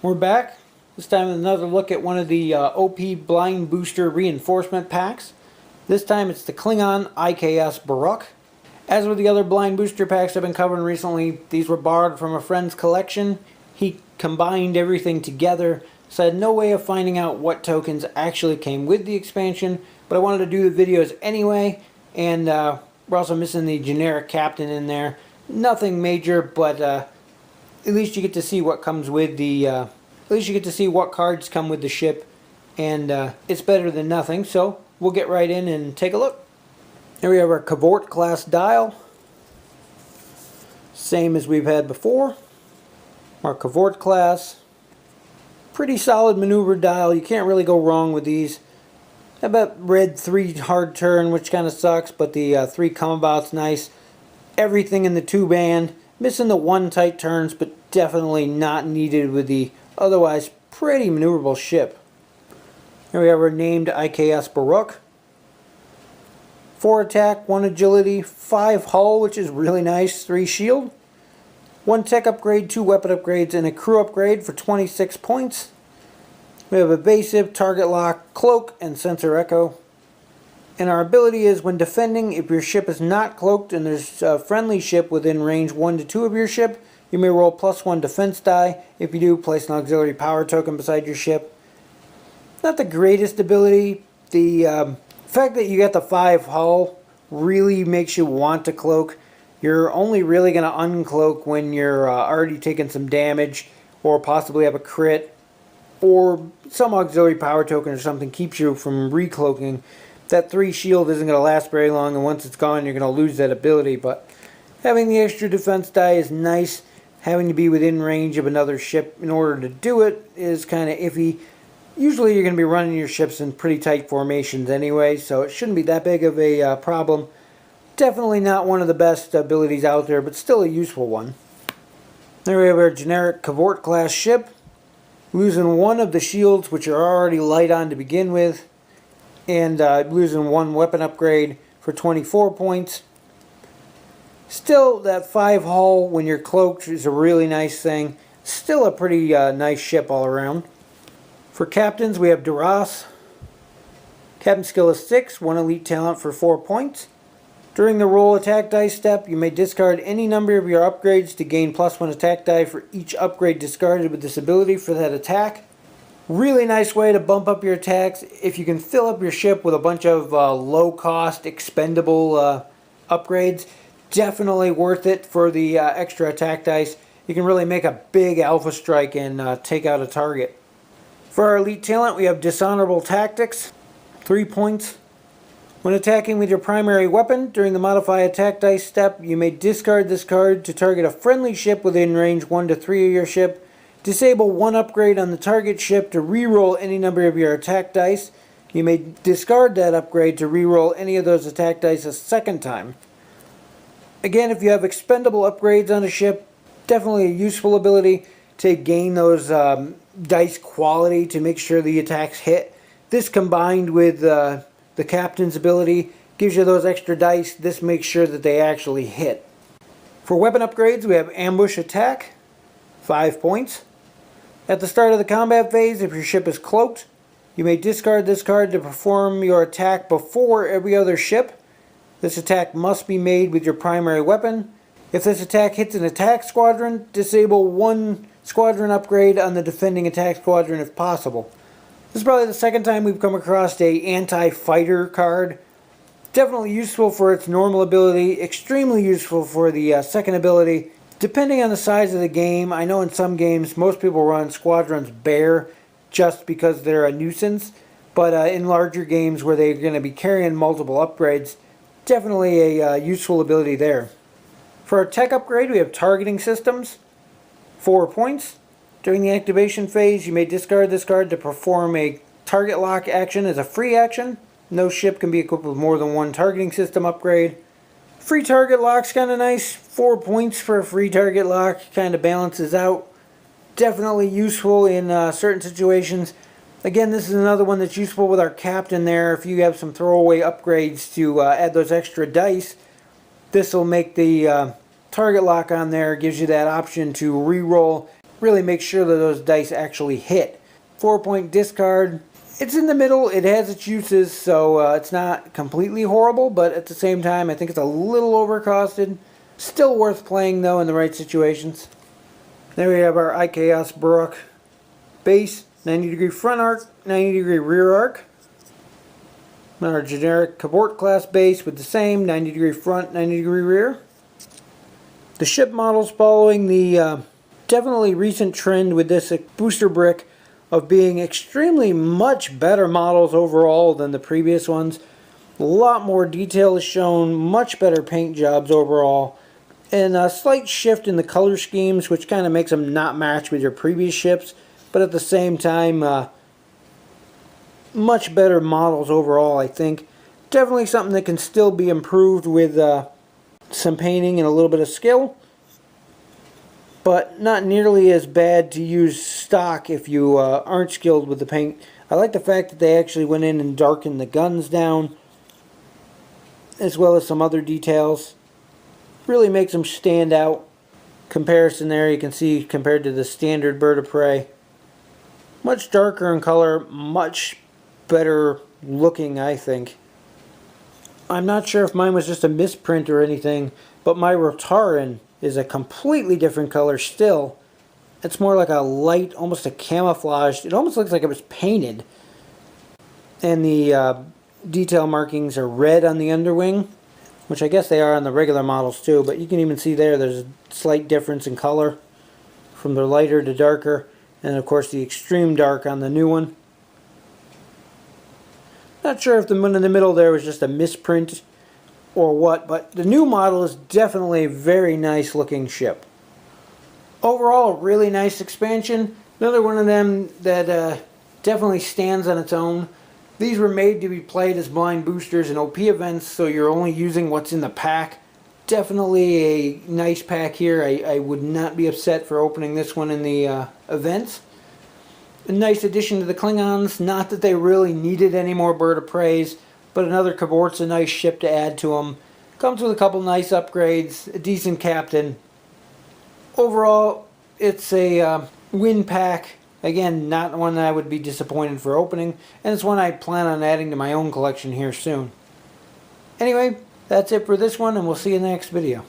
We're back, this time with another look at one of the OP Blind Booster Reinforcement Packs. This time it's the Klingon IKS Buruk. As with the other Blind Booster Packs I've been covering recently, these were borrowed from a friend's collection. He combined everything together, so I had no way of finding out what tokens actually came with the expansion, but I wanted to do the videos anyway, and we're also missing the generic captain in there. Nothing major, but at least you get to see what comes with the at least you get to see what cards come with the ship, and it's better than nothing, so we'll get right in and take a look. Here we have our Cavort class dial, same as we've had before. Our Cavort class, pretty solid maneuver dial, you can't really go wrong with these. How about red 3 hard turn, which kind of sucks, but the 3 come about's nice. Everything in the 2 band, missing the 1 tight turns, but definitely not needed with the otherwise pretty maneuverable ship. Here we have our named IKS Buruk. 4 attack, 1 agility, 5 hull, which is really nice, 3 shield. 1 tech upgrade, 2 weapon upgrades, and a crew upgrade for 26 points. We have evasive, target lock, cloak, and sensor echo. And our ability is when defending, if your ship is not cloaked and there's a friendly ship within range 1 to 2 of your ship, you may roll +1 defense die. If you do, place an auxiliary power token beside your ship. Not the greatest ability. The fact that you get the 5 hull really makes you want to cloak. You're only really going to uncloak when you're already taking some damage, or possibly have a crit, or some auxiliary power token or something keeps you from recloaking. That 3 shield isn't going to last very long, and once it's gone you're going to lose that ability, but having the extra defense die is nice. Having to be within range of another ship in order to do it is kind of iffy. Usually you're going to be running your ships in pretty tight formations anyway, so it shouldn't be that big of a problem. Definitely not one of the best abilities out there, but still a useful one. There we have our generic Cavort class ship. Losing 1 of the shields, which are already light on to begin with, and losing 1 weapon upgrade for 24 points. Still, that 5 hull when you're cloaked is a really nice thing. Still a pretty nice ship all around. For captains, we have Duras. Captain skill is 6, 1 elite talent for 4 points. During the roll attack dice step, you may discard any number of your upgrades to gain +1 attack die for each upgrade discarded with this ability for that attack. Really nice way to bump up your attacks. If you can fill up your ship with a bunch of low-cost, expendable upgrades, definitely worth it for the extra attack dice. You can really make a big alpha strike and take out a target. For our elite talent, we have Dishonorable Tactics, 3 points. When attacking with your primary weapon, during the modify attack dice step, you may discard this card to target a friendly ship within range 1 to 3 of your ship. Disable 1 upgrade on the target ship to reroll any number of your attack dice. You may discard that upgrade to reroll any of those attack dice a second time. Again, if you have expendable upgrades on a ship, definitely a useful ability to gain those dice quality to make sure the attacks hit. This combined with the captain's ability gives you those extra dice. This makes sure that they actually hit. For weapon upgrades, we have Ambush Attack, 5 points. At the start of the combat phase, if your ship is cloaked, you may discard this card to perform your attack before every other ship. This attack must be made with your primary weapon. If this attack hits an attack squadron, disable 1 squadron upgrade on the defending attack squadron if possible. This is probably the second time we've come across a anti-fighter card. Definitely useful for its normal ability, extremely useful for the second ability. Depending on the size of the game, I know in some games most people run squadrons bare just because they're a nuisance, but in larger games where they're going to be carrying multiple upgrades, definitely a useful ability there. For our tech upgrade, we have Targeting Systems, 4 points. During the activation phase, you may discard this card to perform a target lock action as a free action. No ship can be equipped with more than 1 targeting system upgrade. Free target lock's kind of nice. 4 points for a free target lock, kind of balances out. Definitely useful in certain situations. Again, this is another one that's useful with our captain there. If you have some throwaway upgrades to add those extra dice, this will make the target lock on there, gives you that option to re-roll really make sure that those dice actually hit. 4-point discard. It's in the middle. It has its uses, so it's not completely horrible, but at the same time, I think it's a little overcosted. Still worth playing, though, in the right situations. There we have our IKS Buruk base, 90-degree front arc, 90-degree rear arc. Our generic Cavort class base with the same 90-degree front, 90-degree rear. The ship model's following the definitely recent trend with this booster brick of being extremely much better models overall than the previous ones. A lot more detail is shown, much better paint jobs overall, and a slight shift in the color schemes, which kind of makes them not match with your previous ships, but at the same time, much better models overall, I think. Definitely something that can still be improved with some painting and a little bit of skill, but not nearly as bad to use stock if you aren't skilled with the paint. I like the fact that they actually went in and darkened the guns down, as well as some other details. Really makes them stand out. Comparison there, you can see compared to the standard Bird-of-Prey. Much darker in color, much better looking, I think. I'm not sure if mine was just a misprint or anything, but my Rotaran is a completely different color still. It's more like a light, almost a camouflaged. It almost looks like it was painted. And the detail markings are red on the underwing, which I guess they are on the regular models too, but you can even see there's a slight difference in color from the lighter to darker, and of course the extreme dark on the new one. Not sure if the one in the middle there was just a misprint or what, but the new model is definitely a very nice looking ship. Overall, a really nice expansion. Another one of them that definitely stands on its own. These were made to be played as blind boosters in OP events, so you're only using what's in the pack. Definitely a nice pack here. I would not be upset for opening this one in the events. A nice addition to the Klingons. Not that they really needed any more Bird-of-Preys, but another Cavort's a nice ship to add to them. Comes with a couple nice upgrades, a decent captain. Overall, it's a win pack. Again, not one that I would be disappointed for opening, and it's one I plan on adding to my own collection here soon. Anyway, that's it for this one, and we'll see you in the next video.